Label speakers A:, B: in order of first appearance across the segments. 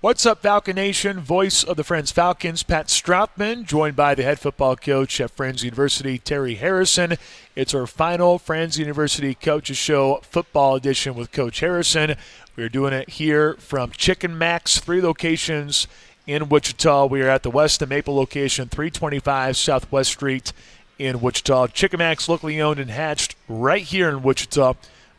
A: What's up, Falcon Nation? Voice of the Friends Falcons, Pat Strathman, joined by the head football coach at Friends University, Terry Harrison. It's our final Friends University Coaches Show football edition with Coach Harrison. We're doing it here from Chicken Mac's, 3 locations in Wichita. We are at the West and Maple location, 325 Southwest Street in Wichita. Chicken Mac's, locally owned and hatched right here in Wichita.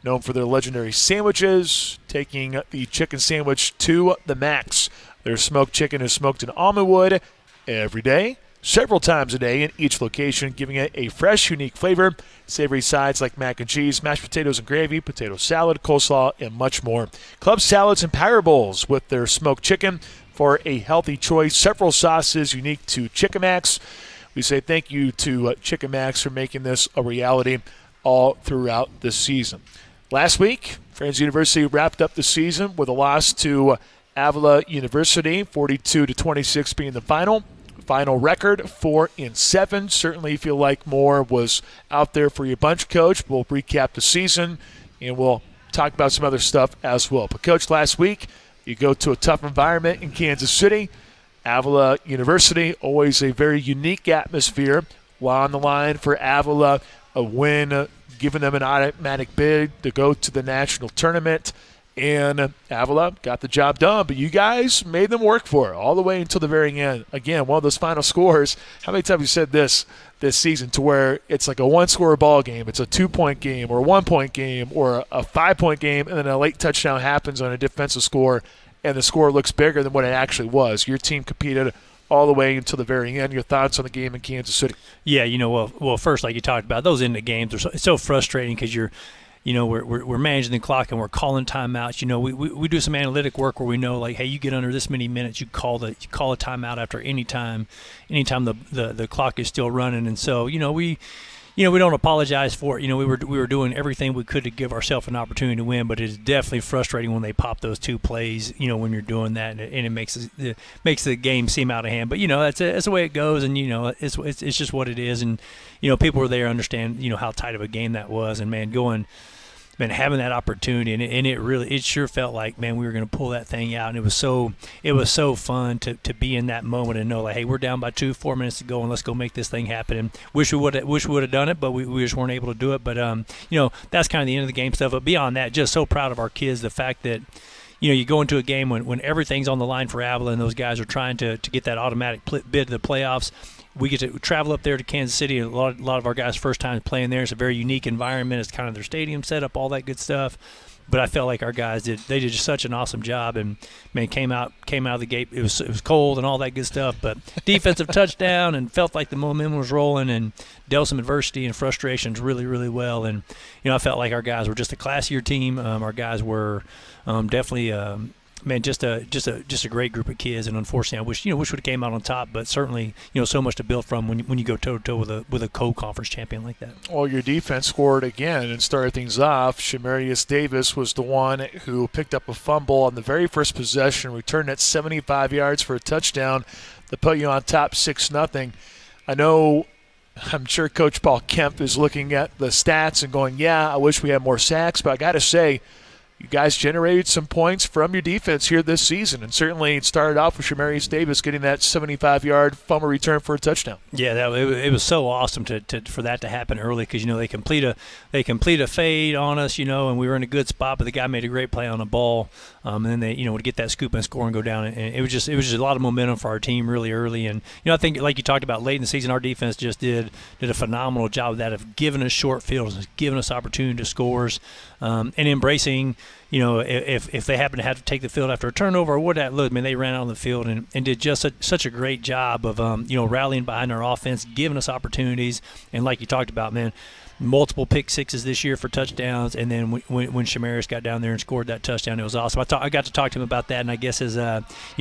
A: Known for their legendary sandwiches, taking the chicken sandwich to the max. Their smoked chicken is smoked in almond wood every day, several times a day in each location, giving it a fresh, unique flavor. Savory sides like mac and cheese, mashed potatoes and gravy, potato salad, coleslaw, and much more. Club salads and power bowls with their smoked chicken for a healthy choice. Several sauces unique to Chicken Mac's. We say thank you to Chicken Mac's for making this a reality all throughout the season. Last week, Friends University wrapped up the season with a loss to Avila University, 42-26 being the final. Final record, 4-7. Certainly feel like more was out there for your bunch, Coach. We'll recap the season, and we'll talk about some other stuff as well. But, Coach, last week, you go to a tough environment in Kansas City. Avila University, always a very unique atmosphere. While on the line for Avila, a win, giving them an automatic bid to go to the national tournament. And Avila got the job done, but you guys made them work for it all the way until the very end. Again, one of those final scores. How many times have you said this season to where it's like a one-score ball game, it's a 2-point game or a 1-point game or a 5-point game, and then a late touchdown happens on a defensive score, and the score looks bigger than what it actually was. Your team competed all the way until the very end. Your thoughts on the game in Kansas City?
B: Yeah, well, first, like you talked about, those end of games are so frustrating because we're managing the clock and we're calling timeouts. We do some analytic work where we know, like, hey, you get under this many minutes, you call a timeout after any time the clock is still running, and so we don't apologize for it. We were doing everything we could to give ourselves an opportunity to win, but it's definitely frustrating when they pop those 2 plays, when you're doing that, and it makes the game seem out of hand. But, that's the way it goes, and, it's just what it is. And, people were there understand, how tight of a game that was. And, having that opportunity, and it sure felt like, man, we were going to pull that thing out, and it was so fun to be in that moment and know, like, hey, we're down by 4 minutes to go, and let's go make this thing happen. And wish we would have done it, but we just weren't able to do it. But that's kind of the end of the game stuff. But beyond that, just so proud of our kids. The fact that you go into a game when everything's on the line for Avila, and those guys are trying to get that automatic bid to the playoffs. We get to travel up there to Kansas City. A lot of our guys' first time playing there. It's a very unique environment. It's kind of their stadium setup, all that good stuff. But I felt like our guys did just such an awesome job, and came out of the gate. It was cold and all that good stuff, but defensive touchdown, and felt like the momentum was rolling, and dealt some adversity and frustrations really, really well. And I felt like our guys were just a classier team. Our guys were definitely. Just a great group of kids, and unfortunately, I wish would have came out on top. But certainly, so much to build from when you go toe to toe with a co-conference champion like that.
A: Well, your defense scored again and started things off. Shamarius Davis was the one who picked up a fumble on the very first possession, returned at 75 yards for a touchdown to put you on top 6-0. I'm sure Coach Paul Kemp is looking at the stats and going, yeah, I wish we had more sacks, but I got to say, you guys generated some points from your defense here this season, and certainly it started off with Shamarius Davis getting that 75-yard fumble return for a touchdown. Yeah,
B: it was so awesome for that to happen early because they complete a fade on us, and we were in a good spot, but the guy made a great play on the ball, and then they would get that scoop and score and go down, and it was just a lot of momentum for our team really early. And I think, like you talked about late in the season, our defense just did a phenomenal job of that, of giving us short fields, giving us opportunity to scores, and embracing. If they happen to have to take the field after a turnover or what that looked, they ran out on the field and did just such a great job of rallying behind our offense, giving us opportunities, and like you talked about, multiple pick sixes this year for touchdowns, and then when Shamarius got down there and scored that touchdown, it was awesome. I got to talk to him about that, and I guess he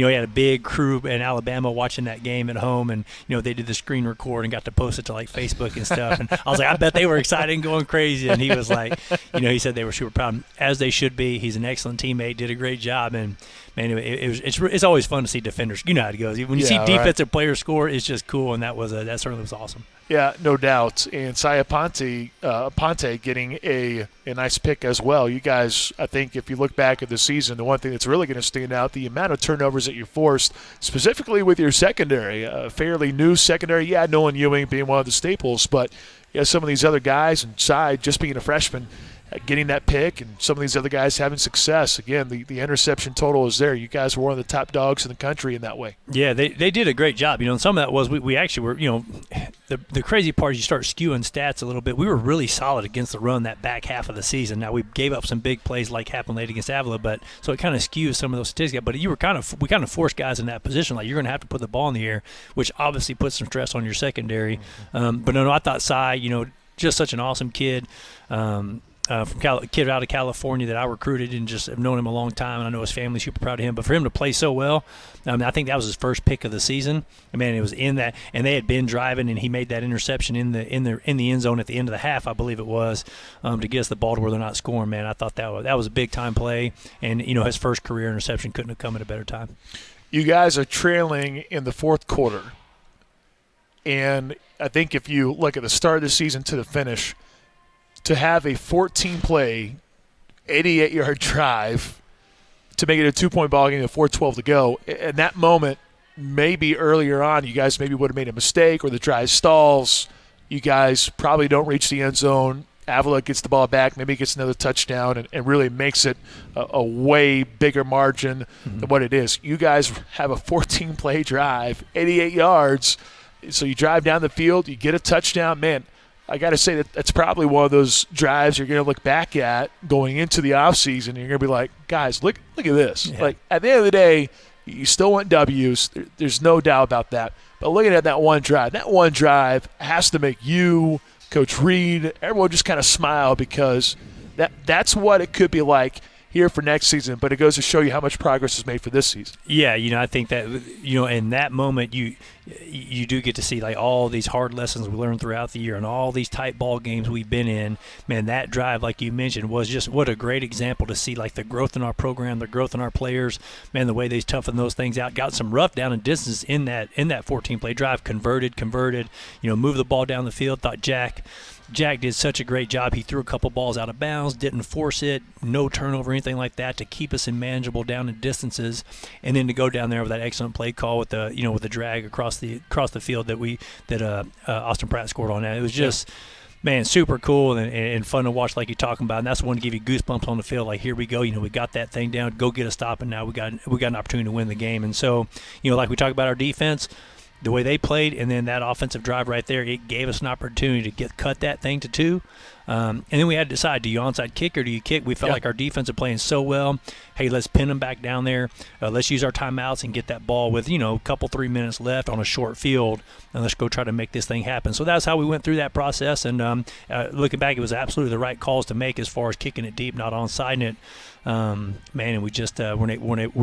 B: had a big crew in Alabama watching that game at home, and they did the screen record and got to post it to like Facebook and stuff, and I was like, I bet they were excited and going crazy, and he was like, he said they were super proud, as they should be. He's an excellent teammate. Did a great job, and man, it's always fun to see defenders. You know how it goes. When you see defensive players score, it's just cool, and that certainly was awesome.
A: Yeah, no doubt. And Saya Ponte getting a nice pick as well. You guys, I think if you look back at the season, the one thing that's really going to stand out, the amount of turnovers that you forced, specifically with your secondary, fairly new secondary. Yeah, Nolan Ewing being one of the staples, but some of these other guys inside, just being a freshman, getting that pick, and some of these other guys having success. Again, the interception total is there. You guys were one of the top dogs in the country in that way.
B: Yeah, they did a great job. And some of that was we actually were, the crazy part is you start skewing stats a little bit. We were really solid against the run that back half of the season. Now, we gave up some big plays like happened late against Avila, but so it kind of skews some of those statistics. But we kind of forced guys in that position. Like, you're going to have to put the ball in the air, which obviously puts some stress on your secondary. But no, I thought Cy, just such an awesome kid. Kid out of California that I recruited and just have known him a long time, and I know his family's super proud of him. But for him to play so well, I think that was his first pick of the season. Man, it was in that, and they had been driving, and he made that interception in the end zone at the end of the half, I believe it was, to get us the ball to where they're not scoring. Man, I thought that was a big time play, and his first career interception couldn't have come at a better time. You
A: guys are trailing in the fourth quarter, and I think if you look at the start of the season to the finish, to have a 14-play, 88-yard drive to make it a 2-point ball game with 4:12 to go, in that moment, maybe earlier on, you guys maybe would have made a mistake or the drive stalls. You guys probably don't reach the end zone. Avila gets the ball back, maybe gets another touchdown, and really makes it a way bigger margin than what it is. You guys have a 14-play drive, 88 yards, so you drive down the field, you get a touchdown. Man, I got to say that's probably one of those drives you're going to look back at going into the offseason, and you're going to be like, guys, look at this. Yeah. Like, at the end of the day, you still want W's. There's no doubt about that. But looking at that one drive has to make you, Coach Reed, everyone just kind of smile, because that's what it could be like here for next season, but it goes to show you how much progress is made for this season. Yeah, I think that, in that moment, you do get to see like all these hard lessons we learned throughout the year and all these tight ball games we've been in. Man, that drive, like you mentioned, was just what a great example to see, like the growth in our program, the growth in our players. Man, the way they toughened those things out, got some rough down and distance in that 14-play drive, converted, moved the ball down the field. Thought Jack did such a great job. He threw a couple balls out of bounds, didn't force it, no turnover, anything like that, to keep us in manageable down and distances, and then to go down there with that excellent play call with the drag across the field that Austin Pratt scored on that. It was just, man, super cool and fun to watch, like you're talking about. And that's the one to give you goosebumps on the field. Like, here we go. We got that thing down. Go get a stop, and now we got an opportunity to win the game. And so, like we talked about our defense, the way they played, and then that offensive drive right there, it gave us an opportunity to cut that thing to 2. And then we had to decide, do you onside kick or do you kick? We felt like our defense is playing so well. Hey, let's pin them back down there. Let's use our timeouts and get that ball with, a couple, 3 minutes left on a short field, and let's go try to make this thing happen. So that's how we went through that process. And looking back, it was absolutely the right calls to make as far as kicking it deep, not onsiding it. And we just we're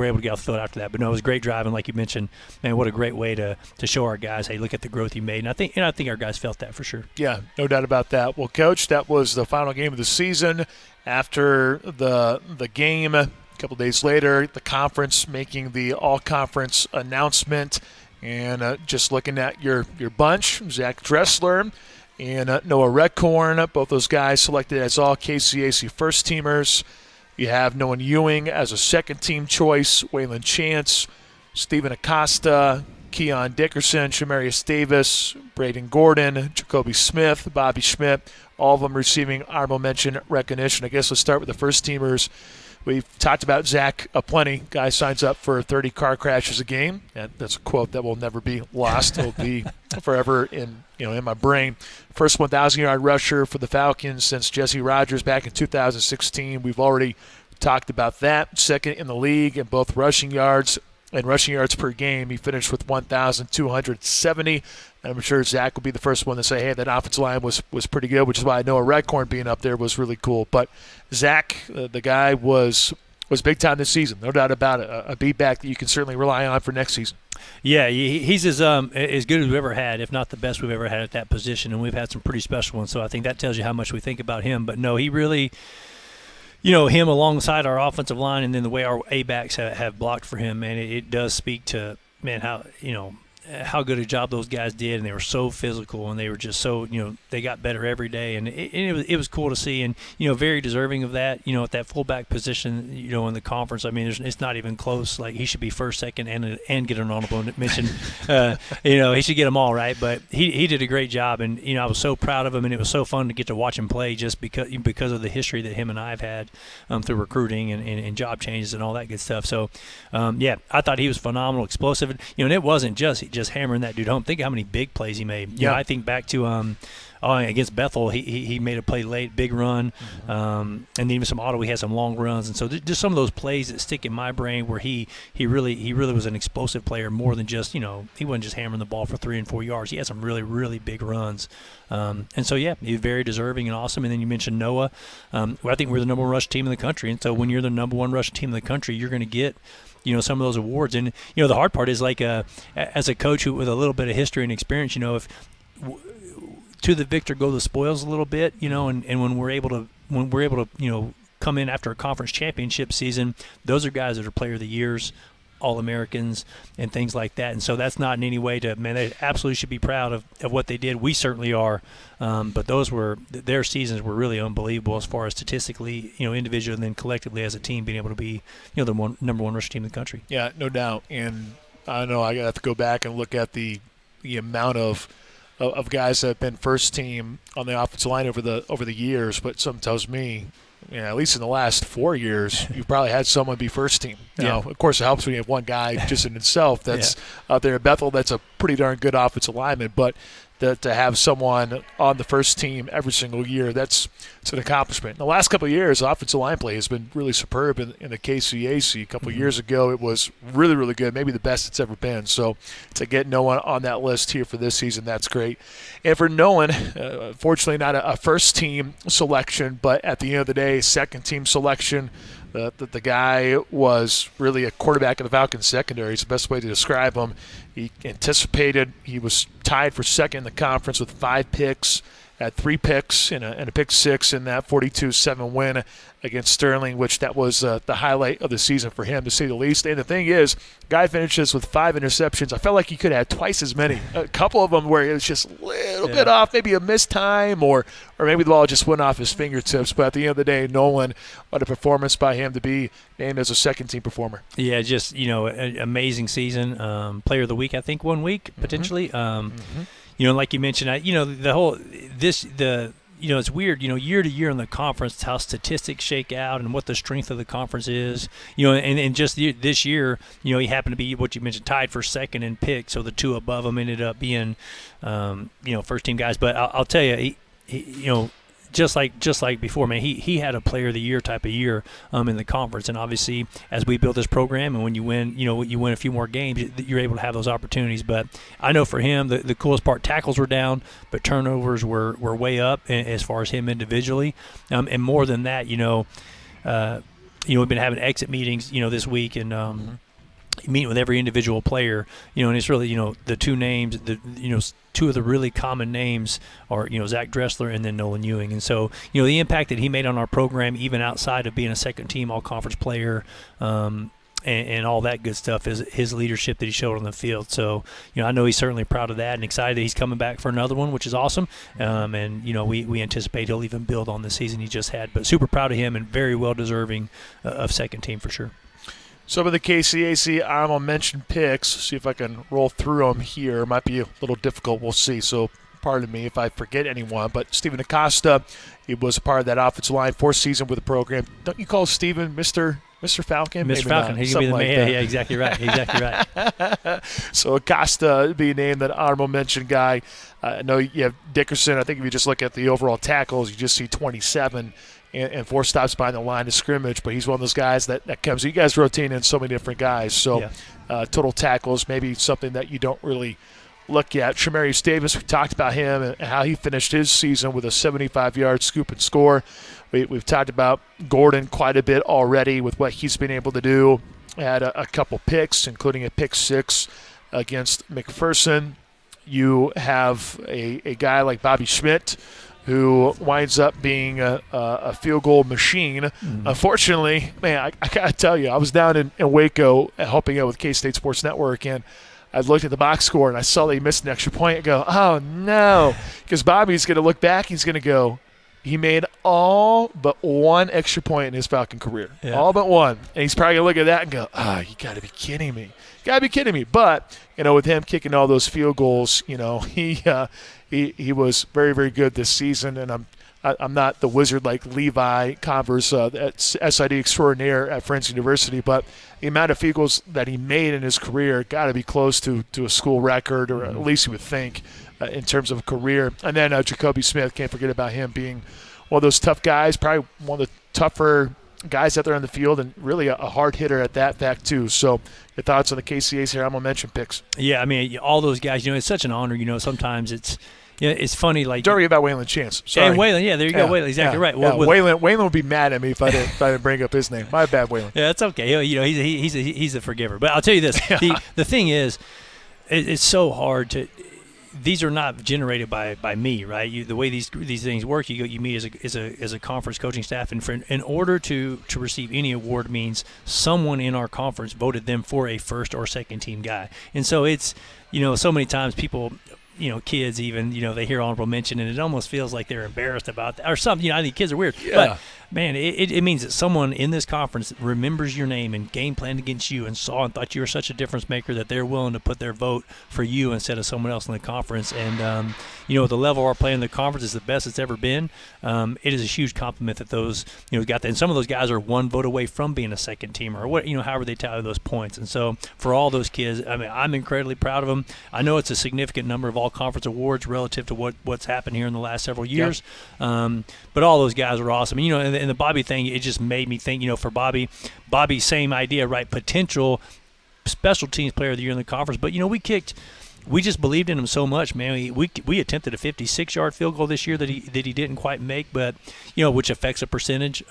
A: able to get off the field after that. But no, it was great driving, like you mentioned. Man, what a great way to show our guys, hey, look at the growth you made. And I think our guys felt that for sure. Yeah, no doubt about that. Well, Coach, that was the final game of the season. After the game, a couple days later, the conference making the all-conference announcement, and just looking at your bunch, Zach Dressler and Noah Redcorn, both those guys selected as all KCAC first-teamers. You have Nolan Ewing as a second-team choice, Waylon Chance, Stephen Acosta, Keon Dickerson, Shamarius Davis, Braden Gordon, Jacoby Smith, Bobby Schmidt, all of them receiving honorable mention recognition. I guess let's start with the first-teamers. We've talked about Zach aplenty. Guy signs up for 30 car crashes a game. And that's a quote that will never be lost. It'll be forever in my brain. First 1,000-yard rusher for the Falcons since Jesse Rogers back in 2016. We've already talked about that. Second in the league in both rushing yards and rushing yards per game. He finished with 1,270. And I'm sure Zach will be the first one to say, hey, that offensive line was pretty good, which is why I know a Redcorn being up there was really cool. But Zach, the guy, was big time this season, no doubt about it. A beatback that you can certainly rely on for next season. Yeah, he's as good as we've ever had, if not the best we've ever had at that position, and we've had some pretty special ones. So I think that tells you how much we think about him. But no, he really –
B: him alongside our offensive line, and then the way our A-backs have blocked for him, man, it does speak to, man, how good a job those guys did, and they were so physical, and they were just so, they got better every day, and it was cool to see, and very deserving of that, at that fullback position, in the conference. I mean, it's not even close. Like, he should be first, second, and get an honorable mention. He should get them all, right? But he did a great job, and I was so proud of him, and it was so fun to get to watch him play just because of the history that him and I have had through recruiting and job changes and all that good stuff. So, I thought he was phenomenal, explosive, and it wasn't just hammering that dude home. Think how many big plays he made. I think back to against Bethel, he made a play late, big run, and then even some Ottawa, he had some long runs, and so just some of those plays that stick in my brain where he really was an explosive player more than just he wasn't just hammering the ball for 3 and 4 yards. He had some really, really big runs, and so he was very deserving and awesome. And then you mentioned Noah. I think we're the number 1 rush team in the country, and so when you're the number 1 rush team in the country, you're going to get some of those awards. And the hard part is, like, as a coach with a little bit of history and experience, if to the victor go the spoils a little bit, and when we're able to come in after a conference championship season, those are guys that are player of the years, All-Americans, and things like that. And so that's not in any way they absolutely should be proud of what they did. We certainly are. But their seasons were really unbelievable as far as statistically, individually, and then collectively as a team being able to be, the number 1 rush team in the country.
A: Yeah, no doubt. And I know I have to go back and look at the amount of guys that have been first team on the offensive line over the years, but something tells me, at least in the last 4 years, you've probably had someone be first team. Now, of course, it helps when you have one guy just in itself that's out there at Bethel that's a pretty darn good offensive lineman, but to have someone on the first team every single year, it's an accomplishment. In the last couple of years, offensive line play has been really superb in the KCAC. A couple of years ago, it was really, really good, maybe the best it's ever been. So to get Noah on that list here for this season, that's great. And for Nolan, fortunately not a first-team selection, but at the end of the day, second-team selection. The guy was really a quarterback in the Falcons secondary. It's the best way to describe him. He anticipated. He was tied for second in the conference with 5 picks, had 3 picks and a pick 6 in that 42-7 win against Sterling, which that was the highlight of the season for him, to say the least. And the thing is, guy finishes with 5 interceptions. I felt like he could have had twice as many. A couple of them where it was just a little bit off, maybe a missed time, or maybe the ball just went off his fingertips. But at the end of the day, Nolan, what a performance by him to be named as a second-team performer. Yeah,
B: just, an amazing season. Player of the week, I think, 1 week, potentially. Like you mentioned, it's weird, year to year in the conference, how statistics shake out and what the strength of the conference is, and just this year, he happened to be what you mentioned, tied for second in picks. So the 2 above him ended up being, first team guys. But I'll tell you, he just like before, man, he had a player of the year type of year in the conference. And obviously, as we build this program, and when you win, you win a few more games, you're able to have those opportunities. But I know for him, the coolest part, tackles were down, but turnovers were way up as far as him individually. And more than that, we've been having exit meetings, this week, and meeting with every individual player, and it's really, the 2 names, 2 of the really common names are, Zach Dressler and then Nolan Ewing. And so, the impact that he made on our program, even outside of being a second-team all-conference player, and all that good stuff, is his leadership that he showed on the field. So, I know he's certainly proud of that and excited that he's coming back for another one, which is awesome. And, we anticipate he'll even build on the season he just had. But super proud of him and very well-deserving of second team for sure.
A: Some of the KCAC honorable mention picks, see if I can roll through them here. Might be a little difficult, we'll see. So pardon me if I forget anyone. But Stephen Acosta, he was a part of that offensive line, 4th season with the program. Don't you call Stephen Mr. Falcon?
B: Mr. Falcon. He can be the man. Yeah, exactly right. Exactly right.
A: So Acosta being named an honorable mention guy. I know you have Dickerson. I think if you just look at the overall tackles, you just see 27. And 4 stops behind the line of scrimmage, but he's one of those guys that comes. You guys rotate in so many different guys, so total tackles maybe something that you don't really look at. Shamarius Davis, we talked about him and how he finished his season with a 75-yard scoop and score. We've talked about Gordon quite a bit already with what he's been able to do. Had a couple picks, including a pick 6 against McPherson. You have a guy like Bobby Schmidt, who winds up being a field goal machine. Unfortunately, man, I got to tell you, I was down in Waco helping out with K-State Sports Network, and I looked at the box score, and I saw they missed an extra point. I go, oh, no, because Bobby's going to look back. He's going to go, he made all but one extra point in his Falcon career. Yeah. All but one. And he's probably going to look at that and go, you got to be kidding me. Got to be kidding me. But, with him kicking all those field goals, he was very, very good this season. And I'm not the wizard like Levi Converse, SID extraordinaire at Friends University, but the amount of field goals that he made in his career got to be close to a school record, or at least you would think, in terms of career. And then Jacoby Smith, can't forget about him being one of those tough guys, probably one of the tougher guys out there on the field, and really a hard hitter at that fact too. So your thoughts on the KCA's here? I'm going to mention picks.
B: Yeah, I mean, all those guys, it's such an honor. Sometimes it's funny. Like,
A: don't worry about Waylon Chance. Sorry.
B: And Waylon, there you go. Waylon, exactly right.
A: Yeah. Waylon would be mad at me if I didn't bring up his name. My bad, Waylon.
B: Yeah, that's okay. He's a forgiver. But I'll tell you this: the thing is, it's so hard to. These are not generated by me, right? The way these things work, you meet as a conference coaching staff, and in order to receive any award means someone in our conference voted them for a first or second team guy, and so it's so many times people. Kids even, they hear honorable mention, and it almost feels like they're embarrassed about that or something. I think kids are weird. Yeah. But, man, it means that someone in this conference remembers your name and game planned against you and saw and thought you were such a difference maker that they're willing to put their vote for you instead of someone else in the conference. And, the level of our play in the conference is the best it's ever been. It is a huge compliment that those, got that. And some of those guys are one vote away from being a second teamer, or what, however they tally those points. And so for all those kids, I mean, I'm incredibly proud of them. I know it's a significant number of all conference awards relative to what's happened here in the last several years. Yeah. But all those guys are awesome. And the Bobby thing, it just made me think, for Bobby, same idea, right? Potential special teams player of the year in the conference. But, we just believed in him so much, man. We attempted a 56-yard field goal this year that he didn't quite make, but, which affects a percentage.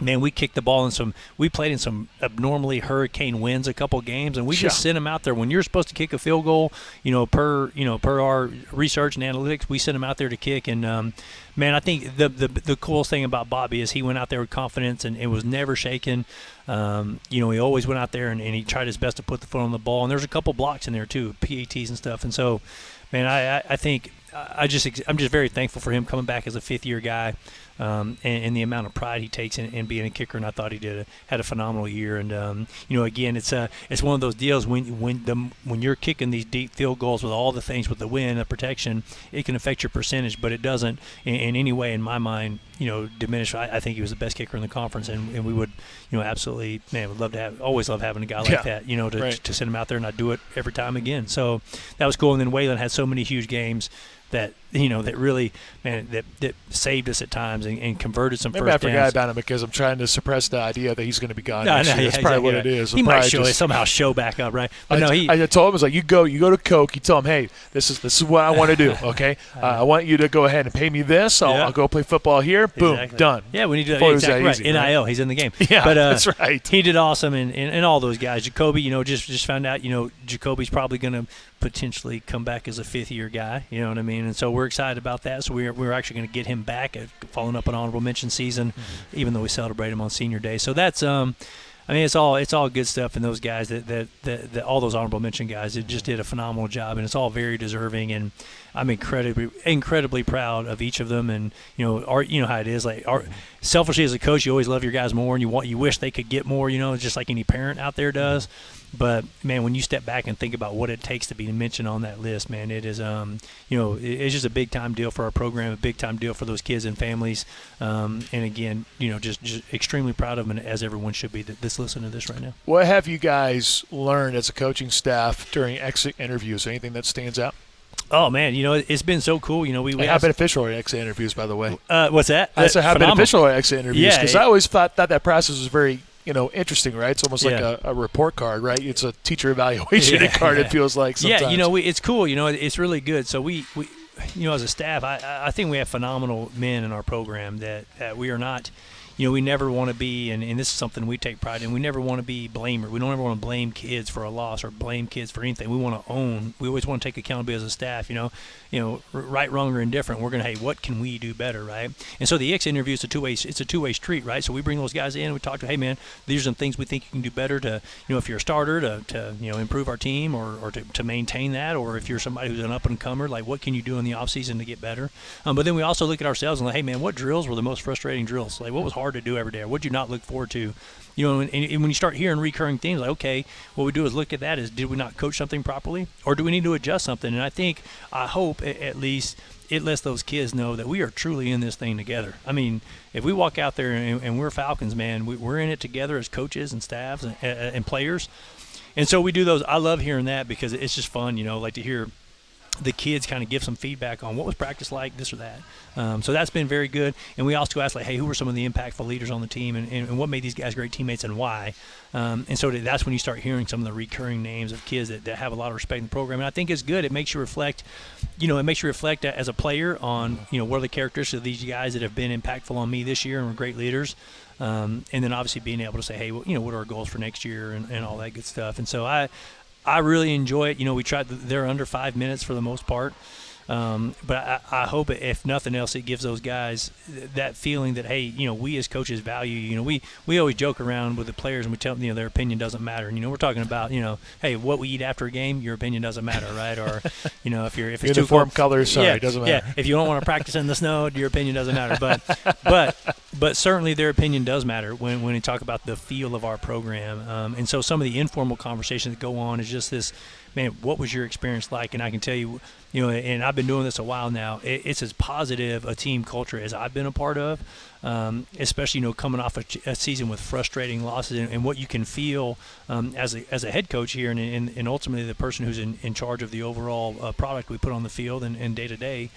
B: Man, we kicked the ball we played in some abnormally hurricane winds a couple games, and we just sent him out there. When you're supposed to kick a field goal, per our research and analytics, we sent him out there to kick. And, man, I think the coolest thing about Bobby is he went out there with confidence and it was never shaken. He always went out there and he tried his best to put the foot on the ball. And there's a couple blocks in there too, PATs and stuff. And so, man, I think I'm just very thankful for him coming back as a fifth-year guy. And the amount of pride he takes in being a kicker, and I thought he had a phenomenal year. And again, it's one of those deals when you're kicking these deep field goals with all the things with the wind, the protection, it can affect your percentage, but it doesn't in any way, in my mind, diminish. I think he was the best kicker in the conference, and we would, absolutely, man, would always love having a guy like that, to send him out there and not do it every time again. So that was cool. And then Waylon had so many huge games that that really, man, that saved us at times and converted some
A: Maybe
B: first downs.
A: I forgot about him because I'm trying to suppress the idea that he's going to be gone next year. That's probably what it is.
B: He might somehow show back up, right? But
A: I told him, I was like, you go to Coke. You tell him, hey, this is what I want to do. Okay, I want you to go ahead and pay me this. I'll go play football here. Boom, done.
B: Yeah, we need to do that. Exactly right. NIL, he's in the game.
A: Yeah, but, that's right.
B: He did awesome, and all those guys. Jacoby, just found out, Jacoby's probably going to potentially come back as a fifth-year guy. You know what I mean? And so we're excited about that. So we're actually going to get him back, following up an honorable mention season, even though we celebrate him on Senior Day. So that's it's all good stuff. And those guys that all those honorable mention guys, it just did a phenomenal job, and it's all very deserving. And I'm incredibly proud of each of them. And how it is. Like, selfishly as a coach, you always love your guys more, and you wish they could get more. Just like any parent out there does. But, man, when you step back and think about what it takes to be mentioned on that list, man, it is, it's just a big-time deal for our program, a big-time deal for those kids and families. And, again, just extremely proud of them, as everyone should be that's listening to this right now.
A: What have you guys learned as a coaching staff during exit interviews? Anything that stands out?
B: Oh, man, it's been so cool.
A: How beneficial are exit interviews, by the way?
B: What's that?
A: I said how beneficial are exit interviews? Because I always thought that process was very – interesting, right? It's almost like a report card, right? It's a teacher evaluation card, it feels like sometimes.
B: Yeah, it's cool. It's really good. So we as a staff, I think we have phenomenal men in our program that we are not, we never want to be, and this is something we take pride in, we never want to be blamer. We don't ever want to blame kids for a loss or blame kids for anything. We want to own. We always want to take accountability as a staff, right, wrong, or indifferent. We're going to, hey, what can we do better, right? And so the X interview is it's a two-way street, right? So we bring those guys in, we talk to, hey, man, these are some things we think you can do better to, if you're a starter, to improve our team or to maintain that, or if you're somebody who's an up-and-comer, like what can you do in the offseason to get better? But then we also look at ourselves and like, hey, man, what drills were the most frustrating drills? Like, what was hard to do every day? What did you not look forward to? And when you start hearing recurring themes, like, okay, what we do is look at that is, did we not coach something properly? Or do we need to adjust something? And I hope at least it lets those kids know that we are truly in this thing together. I mean, if we walk out there and we're Falcons, man, we're in it together as coaches and staffs and players. And so we do those. I love hearing that because it's just fun, like to hear the kids kind of give some feedback on what was practice like, this or that. So that's been very good. And we also asked, like, hey, who were some of the impactful leaders on the team and what made these guys great teammates and why? And so that's when you start hearing some of the recurring names of kids that have a lot of respect in the program. And I think it's good. It makes you reflect, as a player on, what are the characteristics of these guys that have been impactful on me this year and were great leaders. And then obviously being able to say, hey, what are our goals for next year and all that good stuff. And so I really enjoy it. We tried. They're under 5 minutes for the most part, but I hope if nothing else, it gives those guys that feeling that, hey, we as coaches value. We always joke around with the players and we tell them, their opinion doesn't matter. And we're talking about, hey, what we eat after a game, your opinion doesn't matter, right? Or if it's
A: uniform colors, sorry, it doesn't matter.
B: Yeah, if you don't want to practice in the snow, your opinion doesn't matter. But certainly their opinion does matter when you talk about the feel of our program. And so some of the informal conversations that go on is just this, man, what was your experience like? And I can tell you, and I've been doing this a while now, it's as positive a team culture as I've been a part of, especially, coming off a season with frustrating losses and what you can feel as a head coach here and ultimately the person who's in charge of the overall product we put on the field and day to day.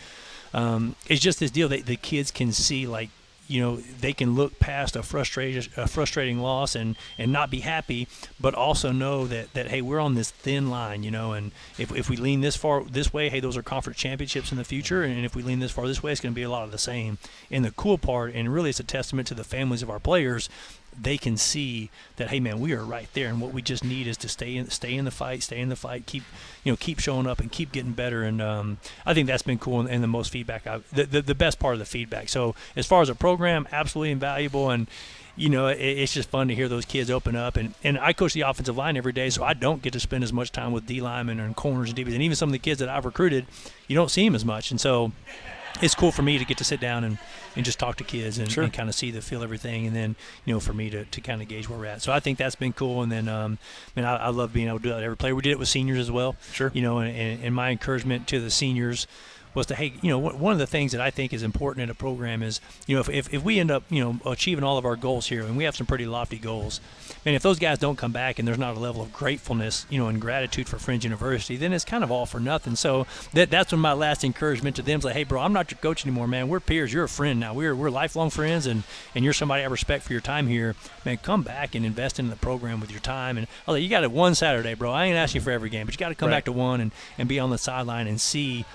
B: It's just this deal that the kids can see, like, they can look past a frustrating loss and not be happy, but also know that hey, we're on this thin line, and if we lean this far this way, hey, those are conference championships in the future, and if we lean this far this way, it's going to be a lot of the same. And the cool part, and really it's a testament to the families of our players, they can see that, hey, man, we are right there, and what we just need is to stay in the fight, keep showing up and keep getting better. And I think that's been cool and the most feedback the best part of the feedback. So as far as a program, absolutely invaluable. And it's just fun to hear those kids open up. And I coach the offensive line every day, so I don't get to spend as much time with D linemen and corners and DBs. And even some of the kids that I've recruited, you don't see them as much. And so it's cool for me to get to sit down and just talk to kids and,
A: sure,
B: and kind of feel everything, and then for me to kind of gauge where we're at. So I think that's been cool. And then I love being able to do that every player. We did it with seniors as well.
A: Sure.
B: And my encouragement to the seniors was to, hey, one of the things that I think is important in a program is, if we end up, achieving all of our goals here, and we have some pretty lofty goals, and if those guys don't come back and there's not a level of gratefulness, and gratitude for Friends University, then it's kind of all for nothing. So that's when my last encouragement to them is like, hey, bro, I'm not your coach anymore, man. We're peers. You're a friend now. We're lifelong friends, and you're somebody I respect for your time here. Man, come back and invest in the program with your time. And I was like, you got it one Saturday, bro. I ain't asking you for every game, but you got to come back to one and be on the sideline and see,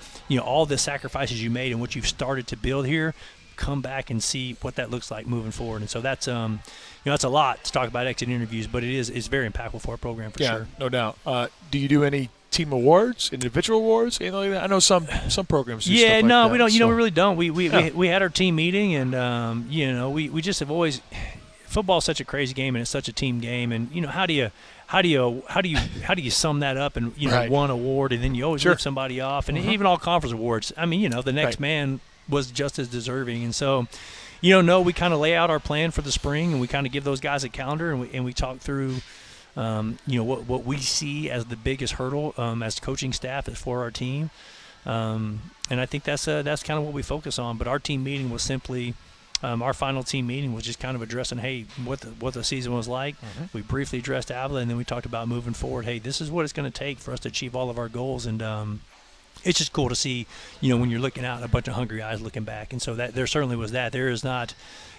B: all the sacrifices you made and what you've started to build here. Come back and see what that looks like moving forward. And so that's that's a lot to talk about exit interviews, but it's very impactful for our program for sure.
A: No doubt. Do you do any team awards, individual awards, anything like that? I know some programs do stuff like that.
B: We don't. We really don't. We had our team meeting, and we just have always. Football's such a crazy game, and it's such a team game, and how do you sum that up and
A: right,
B: one award, and then you always
A: sure,
B: lift somebody off, and even all conference awards. I mean, the next
A: right,
B: man was just as deserving, and so we kind of lay out our plan for the spring, and we kind of give those guys a calendar, and we talk through what we see as the biggest hurdle as coaching staff is for our team, and I think that's kind of what we focus on. But our team meeting was simply. Our final team meeting was just kind of addressing, hey, what the season was like. Mm-hmm. We briefly addressed AVLA, and then we talked about moving forward. Hey, this is what it's going to take for us to achieve all of our goals, and it's just cool to see, when you're looking out, a bunch of hungry eyes looking back. And so that there certainly was that. There is not,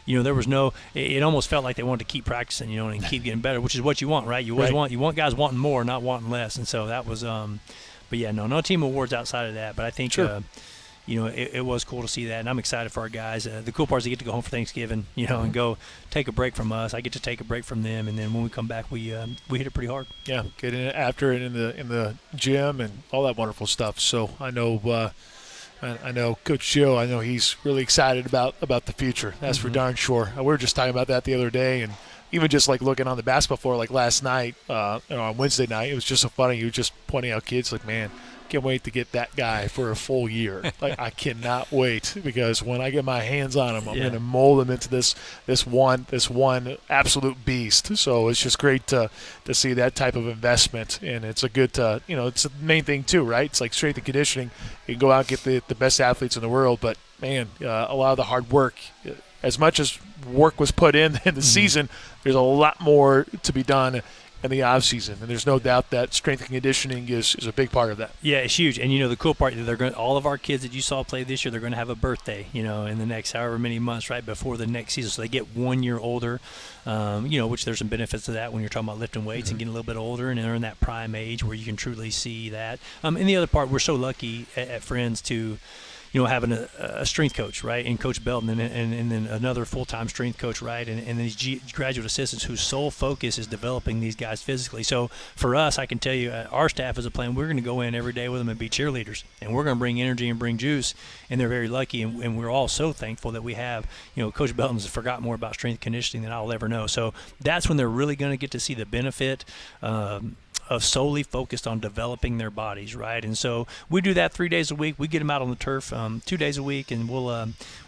B: there was no. It almost felt like they wanted to keep practicing, and keep getting better, which is what you want, right? You always want guys wanting more, not wanting less. And so that was, but yeah, no team awards outside of that. But I think.
A: Sure.
B: it was cool to see that, and I'm excited for our guys. The cool part is they get to go home for Thanksgiving, and go take a break from us. I get to take a break from them, and then when we come back, we hit it pretty hard.
A: Yeah, get in it after it in the gym and all that wonderful stuff. So I know Coach Joe. I know he's really excited about the future. That's for darn sure. We were just talking about that the other day, and even just like looking on the basketball floor, like last night, on Wednesday night, it was just so funny. He was just pointing out kids like, man, can't wait to get that guy for a full year. Like, I cannot wait, because when I get my hands on him, I'm going to mold him into this one absolute beast. So it's just great to see that type of investment, and it's a good it's the main thing too, right? It's like strength and conditioning. You can go out and get the best athletes in the world, but man, a lot of the hard work, as much as work was put in the season, there's a lot more to be done in the off season, and there's no doubt that strength and conditioning is a big part of that.
B: Yeah, it's huge. And the cool part, all of our kids that you saw play this year, they're going to have a birthday, in the next however many months, right before the next season. So they get 1 year older, which there's some benefits to that when you're talking about lifting weights and getting a little bit older, and they're in that prime age where you can truly see that. And the other part, we're so lucky at Friends to having a strength coach, right, and Coach Belton, and then another full-time strength coach, right, and these graduate assistants whose sole focus is developing these guys physically. So for us, I can tell you, our staff has a plan. We're going to go in every day with them and be cheerleaders, and we're going to bring energy and bring juice, and they're very lucky, and we're all so thankful that we have, Coach Belton's forgot more about strength conditioning than I'll ever know. So that's when they're really going to get to see the benefit of solely focused on developing their bodies, right? And so we do that 3 days a week. We get them out on the turf 2 days a week, and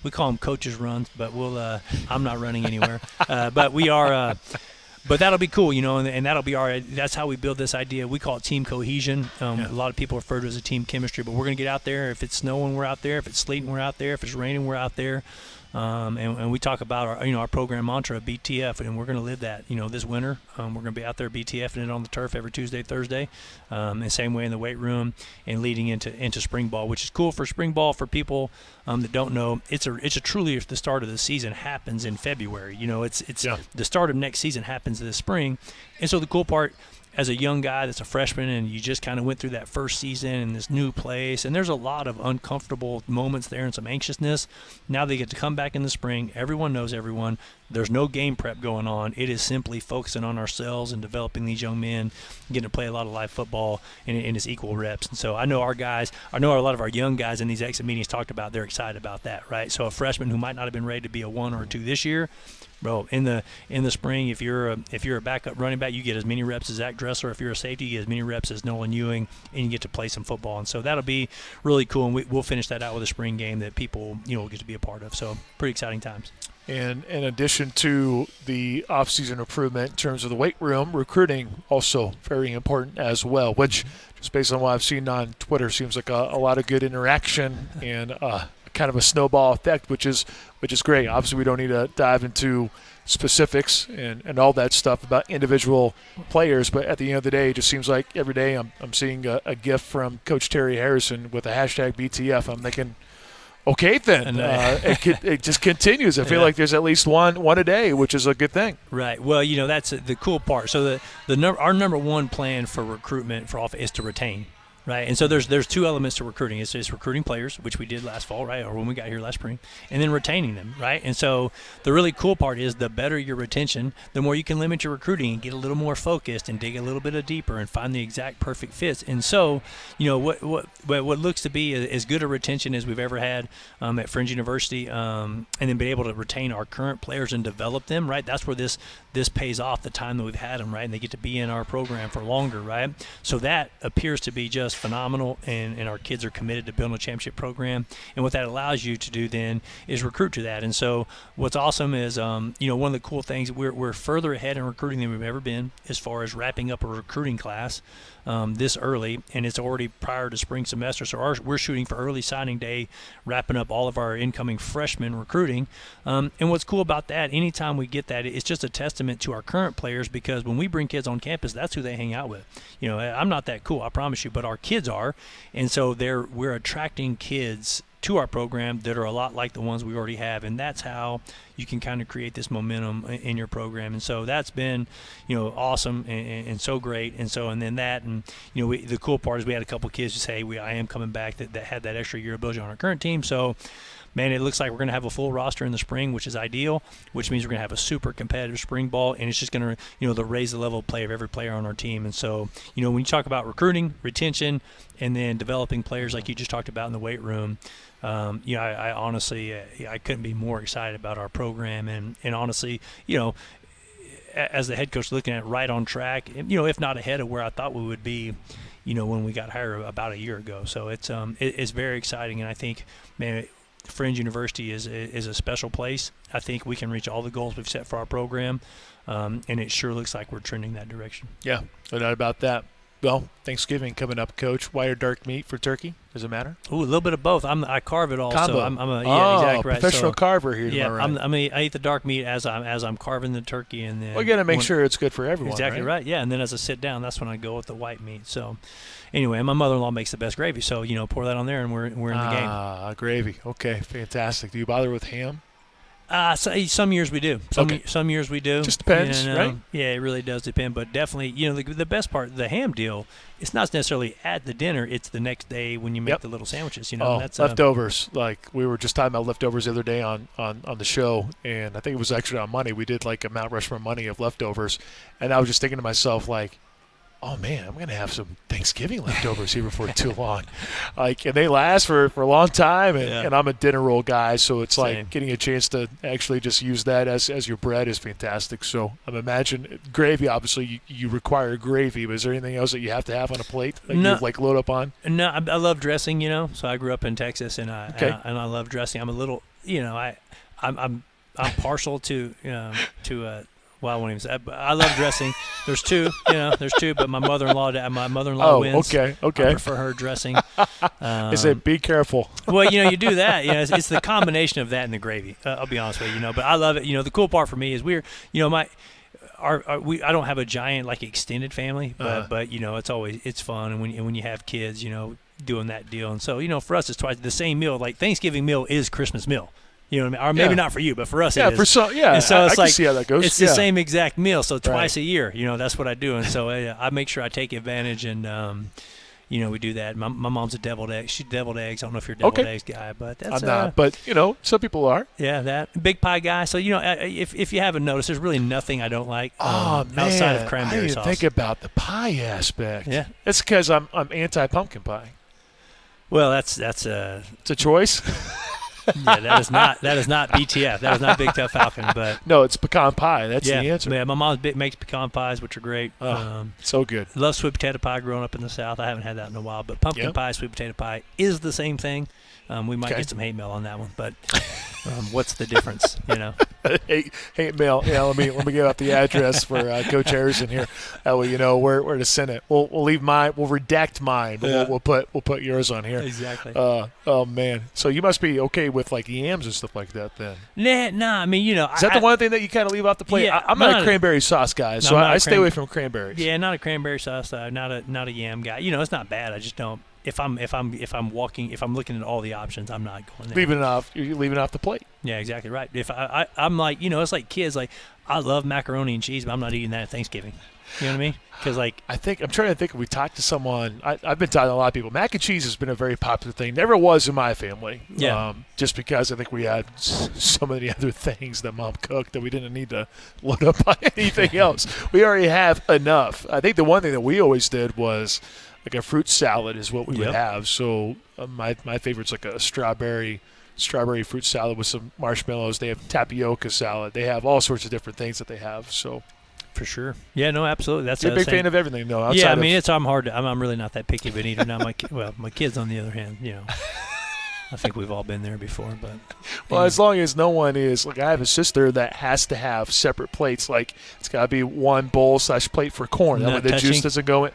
B: we call them coaches runs, but I'm not running anywhere. But we are but that'll be cool, and that'll be that's how we build this idea. We call it team cohesion. A lot of people refer to it as a team chemistry, but we're going to get out there. If it's snowing, we're out there. If it's sleeting, we're out there. If it's raining, we're out there. And we talk about our program mantra, BTF, and we're going to live that. This winter, we're going to be out there BTFing it on the turf every Tuesday, Thursday, and same way in the weight room, and leading into spring ball, which is cool for spring ball for people that don't know. It's a truly, if the start of the season happens in February, the start of next season happens this spring, and so the cool part, as a young guy that's a freshman and you just kind of went through that first season in this new place, and there's a lot of uncomfortable moments there and some anxiousness. Now they get to come back in the spring. Everyone knows everyone. There's no game prep going on. It is simply focusing on ourselves and developing these young men, getting to play a lot of live football in its equal reps. And so I know a lot of our young guys in these exit meetings talked about, they're excited about that, right? So a freshman who might not have been ready to be a 1 or a 2 this year, bro, in the spring, if you're a backup running back, you get as many reps as Zach Dressler. If you're a safety, you get as many reps as Nolan Ewing, and you get to play some football. And so that'll be really cool, and we'll finish that out with a spring game that people will get to be a part of. So pretty exciting times.
A: And in addition to the off-season improvement in terms of the weight room, recruiting also very important as well, which, just based on what I've seen on Twitter, seems like a lot of good interaction and kind of a snowball effect, which is great. Obviously, we don't need to dive into specifics and all that stuff about individual players, but at the end of the day, it just seems like every day I'm seeing a gift from Coach Terry Harrison with the hashtag BTF. I'm thinking, okay, then it just continues. I feel like there's at least one a day, which is a good thing.
B: Right. Well, that's the cool part. So our number one plan for recruitment for is to retain. Right, and so there's two elements to recruiting. It's recruiting players, which we did last fall, right, or when we got here last spring, and then retaining them, right? And so the really cool part is the better your retention, the more you can limit your recruiting and get a little more focused and dig a little bit deeper and find the exact perfect fits. And so, what looks to be as good a retention as we've ever had at Friends University, and then be able to retain our current players and develop them, right? That's where this pays off the time that we've had them, right? And they get to be in our program for longer, right? So that appears to be just phenomenal, and our kids are committed to building a championship program. And what that allows you to do then is recruit to that. And so what's awesome is, one of the cool things, we're further ahead in recruiting than we've ever been as far as wrapping up a recruiting class this early, and it's already prior to spring semester. So we're shooting for early signing day, wrapping up all of our incoming freshmen recruiting. And what's cool about that, anytime we get that, it's just a testament to our current players, because when we bring kids on campus, that's who they hang out with. I'm not that cool, I promise you, but our kids are, and so we're attracting kids to our program that are a lot like the ones we already have, and that's how you can kind of create this momentum in your program. And so that's been, awesome and so great. And then the cool part is we had a couple kids just say, I am coming back that had that extra year of ability on our current team. So, man, it looks like we're going to have a full roster in the spring, which is ideal, which means we're going to have a super competitive spring ball, and it's just going to, raise the level of play of every player on our team. And so, when you talk about recruiting, retention, and then developing players like you just talked about in the weight room, I honestly, I couldn't be more excited about our program. And honestly, as the head coach, looking at it, right on track, if not ahead of where I thought we would be, when we got hired about a year ago. So it's very exciting, and I think, man, Friends University is a special place. I think we can reach all the goals we've set for our program, and it sure looks like we're trending that direction.
A: Yeah, no doubt about that. Well, Thanksgiving coming up, Coach. White or dark meat for turkey? Does it matter?
B: Ooh, a little bit of both. I carve it all.
A: Combo.
B: So exactly right.
A: Professional carver here.
B: Yeah,
A: right?
B: I eat the dark meat as I'm carving the turkey, and then
A: we got to make sure it's good for everyone.
B: Exactly right. Yeah, and then as I sit down, that's when I go with the white meat. So, anyway, my mother-in-law makes the best gravy, so pour that on there, and we're in the game.
A: Gravy. Okay, fantastic. Do you bother with ham?
B: Some years we do. Some years we do.
A: Just depends, right?
B: Yeah, it really does depend. But definitely, the best part, the ham deal, it's not necessarily at the dinner. It's the next day when you make the little sandwiches. That's
A: leftovers. Like we were just talking about leftovers the other day on the show, and I think it was actually on Monday. We did like a Mount Rushmore Monday of leftovers, and I was just thinking to myself like, oh man, I'm gonna have some Thanksgiving leftovers here before too long. And they last for a long time, and I'm a dinner roll guy, so it's like getting a chance to actually just use that as your bread is fantastic. So I'm imagine gravy. Obviously, you require gravy, but is there anything else that you have to have on a plate that you load up on?
B: No, I love dressing. So I grew up in Texas, and I love dressing. I'm a little, I'm partial to well, I won't even say. I love dressing. There's two, but my mother-in-law wins.
A: Okay.
B: I prefer her dressing.
A: They say be careful.
B: Well, you do that. It's the combination of that and the gravy. I'll be honest with you, but I love it. The cool part for me is I don't have a giant extended family, but it's fun, and when you have kids, doing that deal, and so for us it's twice the same meal. Like Thanksgiving meal is Christmas meal. You know what I mean? Or maybe not for you, but for us it is.
A: For some, and so it's I can see how that goes.
B: It's the same exact meal, so twice a year. that's what I do, and so I make sure I take advantage, and we do that. My mom's a deviled egg. She's deviled eggs. I don't know if you're a deviled eggs guy, but that's
A: I'm not. But some people are.
B: Yeah, that big pie guy. So if you haven't noticed, there's really nothing I don't like outside of cranberry sauce.
A: I didn't think about the pie aspect.
B: Yeah,
A: it's because I'm anti pumpkin pie.
B: Well, it's
A: a choice.
B: Yeah, that is not BTF. That is not Big Tough Falcon. But
A: no, it's pecan pie. That's the answer.
B: Yeah, my mom makes pecan pies, which are great.
A: So good.
B: Love sweet potato pie growing up in the South. I haven't had that in a while, but pumpkin pie, sweet potato pie is the same thing. We might get some hate mail on that one, but what's the difference?
A: Hate mail. Yeah, let me give out the address for Coach Harrison here. That way where to send it. We'll leave mine. We'll redact mine, but we'll put yours on here.
B: Exactly.
A: Oh man. So you must be okay with yams and stuff like that then.
B: Nah. I mean,
A: is that the one thing that you kind of leave off the plate?
B: Yeah,
A: I'm not a cranberry sauce guy, so I stay away from cranberries.
B: Yeah, not a cranberry sauce. Not a yam guy. It's not bad. I just don't. If I'm looking at all the options, I'm not going there.
A: You're leaving off the plate.
B: Yeah, exactly right. If I'm like, it's like kids. Like, I love macaroni and cheese, but I'm not eating that at Thanksgiving. You know what I mean? Because I'm
A: trying to think if we talked to someone. I've been talking to a lot of people. Mac and cheese has been a very popular thing. Never was in my family.
B: Yeah.
A: Just because I think we had so many other things that Mom cooked that we didn't need to load up on anything else. We already have enough. I think the one thing that we always did was a fruit salad is what we would have. So my favorite's a strawberry fruit salad with some marshmallows. They have tapioca salad. They have all sorts of different things that they have. So
B: for sure. Yeah, no, absolutely. That's
A: you're a big fan of everything, though.
B: Yeah, I mean, I'm really not that picky of an eater. Now my kids, on the other hand, I think we've all been there before. But
A: as long as no one is I have a sister that has to have separate plates. It's got to be one bowl / plate for corn. That way the juice doesn't go in.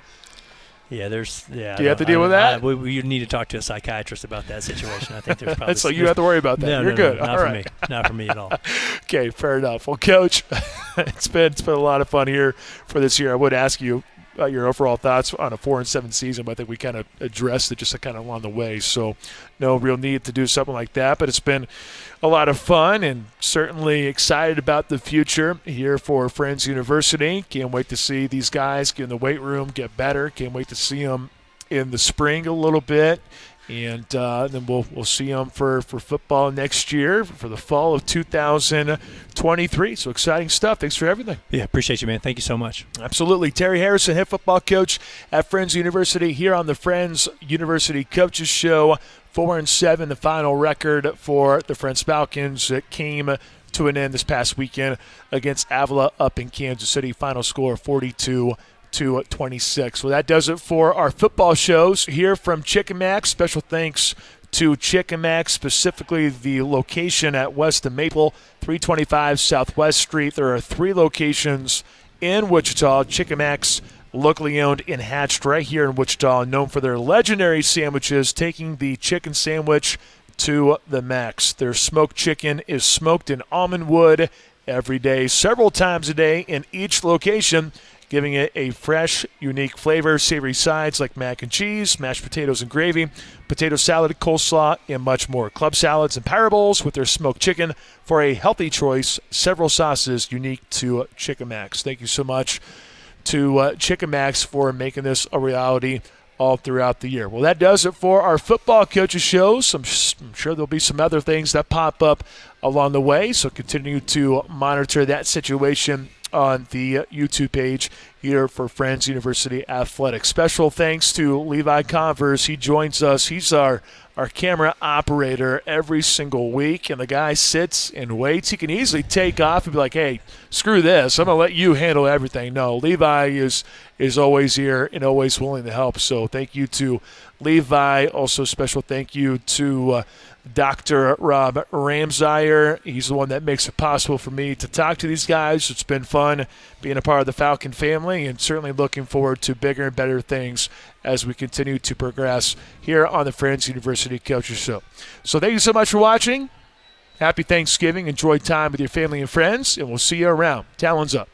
B: Yeah, do
A: you have to deal with that?
B: You need to talk to a psychiatrist about that situation. I think there's probably
A: so you have to worry about that.
B: No,
A: You're good.
B: Not for me. Not for me at all.
A: Okay, fair enough. Well, Coach, it's been a lot of fun here for this year. I would ask you your overall thoughts on a 4-7 season, but I think we kind of addressed it just kind of along the way. So no real need to do something like that, but it's been a lot of fun and certainly excited about the future here for Friends University. Can't wait to see these guys get in the weight room, get better. Can't wait to see them in the spring a little bit. And then we'll see them for football next year for the fall of 2023. So exciting stuff. Thanks for everything.
B: Yeah, appreciate you, man. Thank you so much.
A: Absolutely. Terry Harrison, head football coach at Friends University, here on the Friends University Coaches Show. 4-7, the final record for the Friends Falcons. It came to an end this past weekend against Avila up in Kansas City. Final score 42-26. Well, that does it for our football shows here from Chicken Mac. Special thanks to Chicken Mac, specifically the location at West of Maple, 325 Southwest Street. There are 3 locations in Wichita. Chicken Mac's locally owned and hatched right here in Wichita, known for their legendary sandwiches, taking the chicken sandwich to the max. Their smoked chicken is smoked in almond wood every day, several times a day in each location, giving it a fresh, unique flavor. Savory sides like mac and cheese, mashed potatoes and gravy, potato salad, coleslaw, and much more. Club salads and power bowls with their smoked chicken for a healthy choice. Several sauces unique to Chicken Max. Thank you so much to Chicken Max for making this a reality all throughout the year. Well, that does it for our football coaches shows. I'm sure there'll be some other things that pop up along the way, so continue to monitor that situation on the YouTube page here for Friends University Athletics. Special thanks to Levi Converse. He joins us. He's our camera operator every single week, and the guy sits and waits. He can easily take off and be like, hey, screw this. I'm going to let you handle everything. No, Levi is always here and always willing to help. So thank you to Levi. Also special thank you to Dr. Rob Ramsire. He's the one that makes it possible for me to talk to these guys. It's been fun being a part of the Falcon family, and certainly looking forward to bigger and better things as we continue to progress here on the Friends University Coaches Show. So thank you so much for watching. Happy Thanksgiving. Enjoy time with your family and friends, and we'll see you around. Talons up.